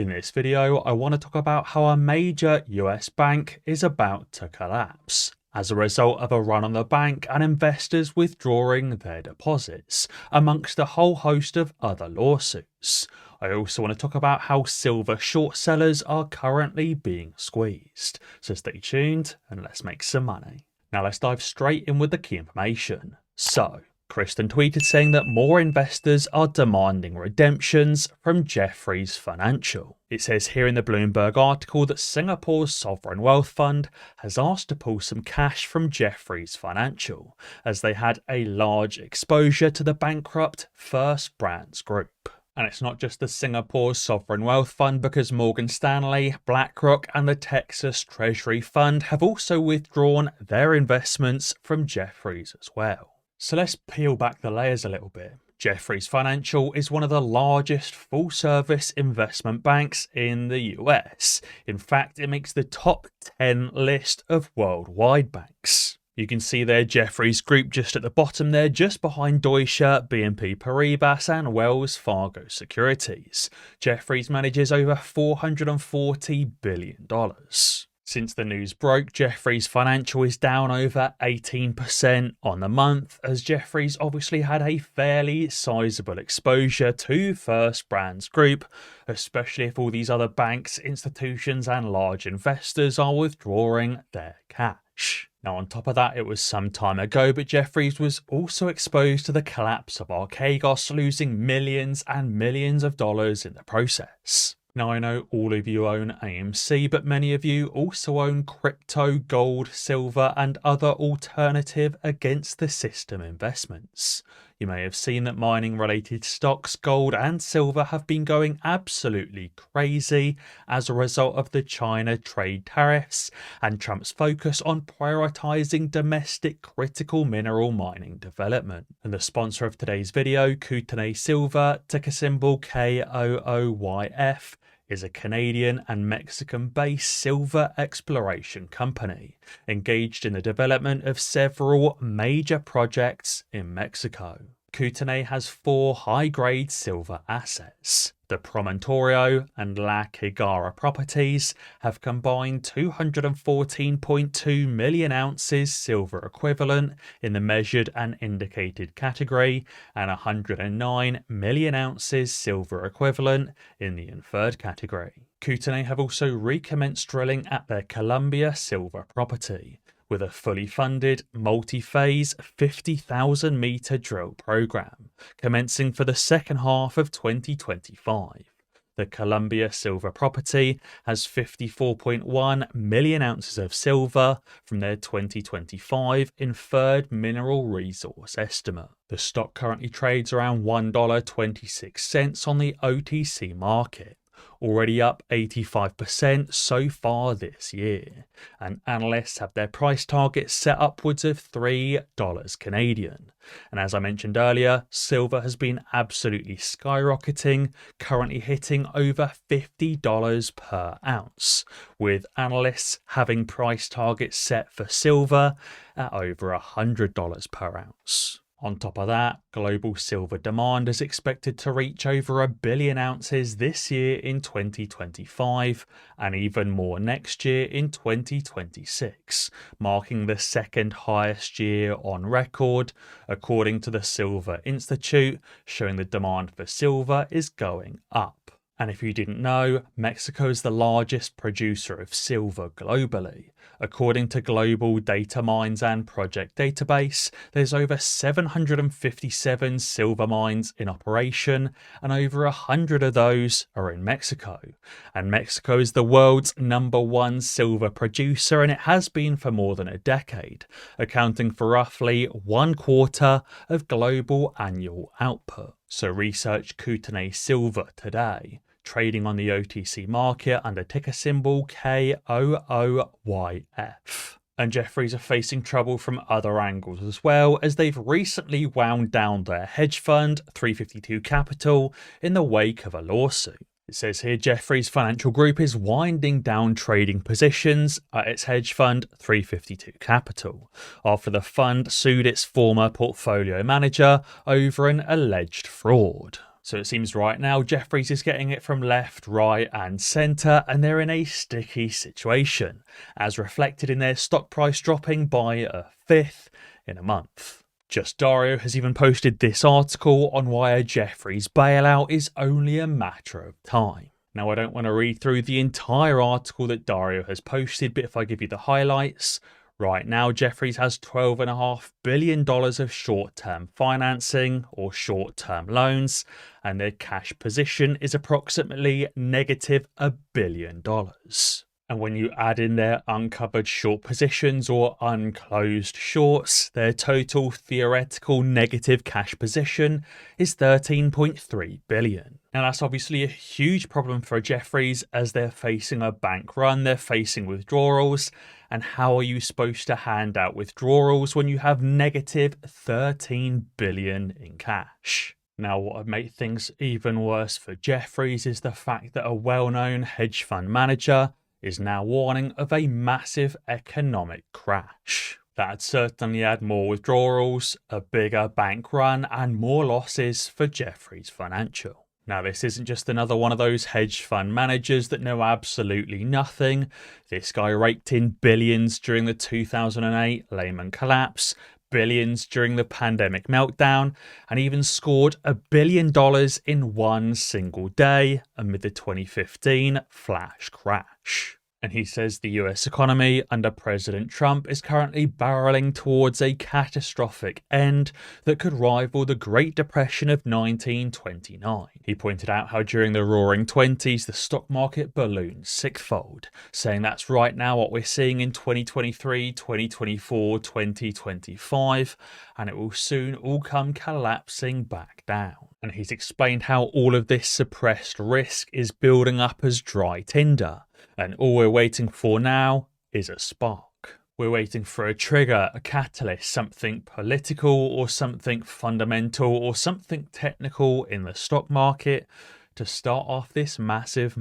In this video, I want to talk about how a major US bank is about to collapse as a result of a run on the bank and investors withdrawing their deposits, amongst a whole host of other lawsuits. I also want to talk about how silver short sellers are currently being squeezed. So stay tuned and let's make some money. Now let's dive straight in with the key information. So, Kristen tweeted saying that more investors are demanding redemptions from Jeffries Financial. It says here in the Bloomberg article that Singapore's sovereign wealth fund has asked to pull some cash from Jeffries Financial, as they had a large exposure to the bankrupt First Brands Group. And it's not just the Singapore's sovereign wealth fund, because Morgan Stanley, BlackRock and the Texas Treasury Fund have also withdrawn their investments from Jeffries as well. So let's peel back the layers a little bit. Jeffries Financial is one of the largest full-service investment banks in the US. In fact, it makes the top 10 list of worldwide banks. You can see their Jeffries Group just at the bottom there, just behind Deutsche, BNP Paribas and Wells Fargo Securities. Jeffries manages over $440 billion. Since the news broke, Jeffries Financial is down over 18% on the month, as Jeffries obviously had a fairly sizable exposure to First Brands Group, especially if all these other banks, institutions and large investors are withdrawing their cash. Now on top of that, it was some time ago, but Jeffries was also exposed to the collapse of KOYF, losing millions and millions of dollars in the process. Now I know all of you own AMC, but many of you also own crypto, gold, silver and other alternative against the system investments. You may have seen that mining related stocks, gold and silver have been going absolutely crazy as a result of the China trade tariffs and Trump's focus on prioritizing domestic critical mineral mining development. And the sponsor of today's video, Kootenay Silver, ticker symbol KOOYF, is a Canadian and Mexican-based silver exploration company engaged in the development of several major projects in Mexico. Kootenay has 4 high-grade silver assets. The Promontorio and La Higuera properties have combined 214.2 million ounces silver equivalent in the measured and indicated category and 109 million ounces silver equivalent in the inferred category. Kootenay have also recommenced drilling at their Columbia silver property, with a fully funded, multi-phase 50,000 metre drill program, commencing for the second half of 2025. The Columbia silver property has 54.1 million ounces of silver from their 2025 inferred mineral resource estimate. The stock currently trades around $1.26 on the OTC market, already up 85% so far this year, and analysts have their price targets set upwards of $3 Canadian. And as I mentioned earlier, silver has been absolutely skyrocketing, currently hitting over $50 per ounce, with analysts having price targets set for silver at over $100 per ounce. On top of that, global silver demand is expected to reach over 1 billion ounces this year in 2025 and even more next year in 2026, marking the second highest year on record, according to the Silver Institute, showing the demand for silver is going up. And if you didn't know, Mexico is the largest producer of silver globally. According to Global Data Mines and Project Database, there's over 757 silver mines in operation, and over 100 of those are in Mexico. And Mexico is the world's #1 silver producer, and it has been for more than a decade, accounting for roughly 1/4 of global annual output. So research Kootenay Silver today, trading on the OTC market under ticker symbol KOOYF. And Jeffries are facing trouble from other angles as well, as they've recently wound down their hedge fund, 352 Capital, in the wake of a lawsuit. It says here Jeffries Financial Group is winding down trading positions at its hedge fund 352 Capital after the fund sued its former portfolio manager over an alleged fraud. So it seems right now Jeffries is getting it from left, right and centre, and they're in a sticky situation, as reflected in their stock price dropping by a fifth in a month. Just Dario has even posted this article on why a Jeffries bailout is only a matter of time. Now, I don't want to read through the entire article that Dario has posted, but if I give you the highlights, right now Jeffries has $12.5 billion of short-term financing or short-term loans, and their cash position is approximately negative $1 billion. And when you add in their uncovered short positions or unclosed shorts, their total theoretical negative cash position is $13.3 billion. Now that's obviously a huge problem for Jeffries, as they're facing a bank run, they're facing withdrawals, and how are you supposed to hand out withdrawals when you have negative $13 billion in cash? Now, what would make things even worse for Jeffries is the fact that a well-known hedge fund manager is now warning of a massive economic crash. That'd certainly add more withdrawals, a bigger bank run, and more losses for Jeffries Financial. Now, this isn't just another one of those hedge fund managers that know absolutely nothing. This guy raked in billions during the 2008 Lehman collapse, billions during the pandemic meltdown, and even scored $1 billion in one single day amid the 2015 flash crash. And he says the US economy under President Trump is currently barreling towards a catastrophic end that could rival the Great Depression of 1929. He pointed out how during the Roaring Twenties the stock market ballooned sixfold, saying that's right now what we're seeing in 2023, 2024, 2025, and it will soon all come collapsing back down. And he's explained how all of this suppressed risk is building up as dry tinder, and all we're waiting for now is a spark. We're waiting for a trigger, a catalyst, something political or something fundamental or something technical in the stock market to start off this massive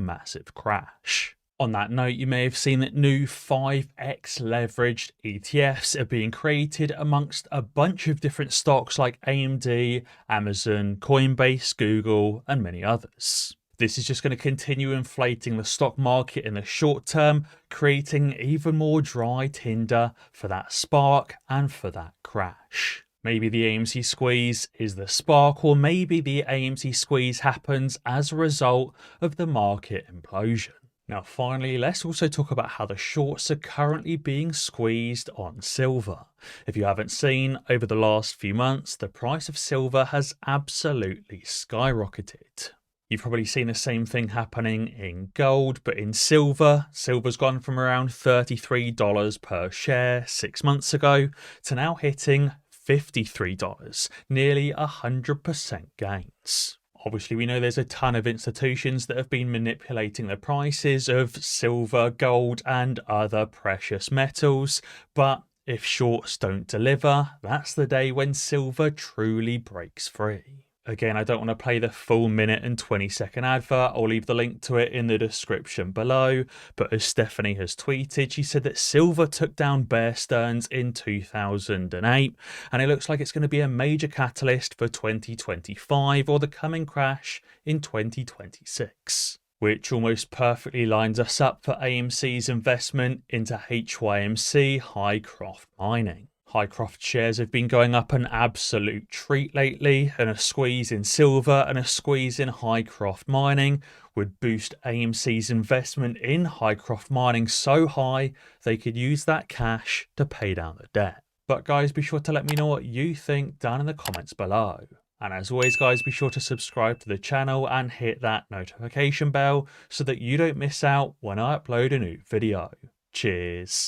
crash. On that note, you may have seen that new 5x leveraged ETFs are being created amongst a bunch of different stocks like AMD, Amazon, Coinbase, Google, and many others. This is just going to continue inflating the stock market in the short term, creating even more dry tinder for that spark and for that crash. Maybe the AMC squeeze is the spark, or maybe the AMC squeeze happens as a result of the market implosion. Now finally, let's also talk about how the shorts are currently being squeezed on silver. If you haven't seen, over the last few months, the price of silver has absolutely skyrocketed. You've probably seen the same thing happening in gold, but in silver, silver's gone from around $33 per share 6 months ago to now hitting $53, nearly 100% gains. Obviously, we know there's a ton of institutions that have been manipulating the prices of silver, gold, and other precious metals, but if shorts don't deliver, that's the day when silver truly breaks free. Again, I don't want to play the full minute and 20-second advert. I'll leave the link to it in the description below. But as Stephanie has tweeted, she said that silver took down Bear Stearns in 2008, and it looks like it's going to be a major catalyst for 2025 or the coming crash in 2026. Which almost perfectly lines us up for AMC's investment into HYMC Highcroft Mining. Highcroft shares have been going up an absolute treat lately, and a squeeze in silver and a squeeze in Highcroft Mining would boost AMC's investment in Highcroft Mining so high they could use that cash to pay down the debt. But guys, be sure to let me know what you think down in the comments below. And as always guys, be sure to subscribe to the channel and hit that notification bell so that you don't miss out when I upload a new video. Cheers.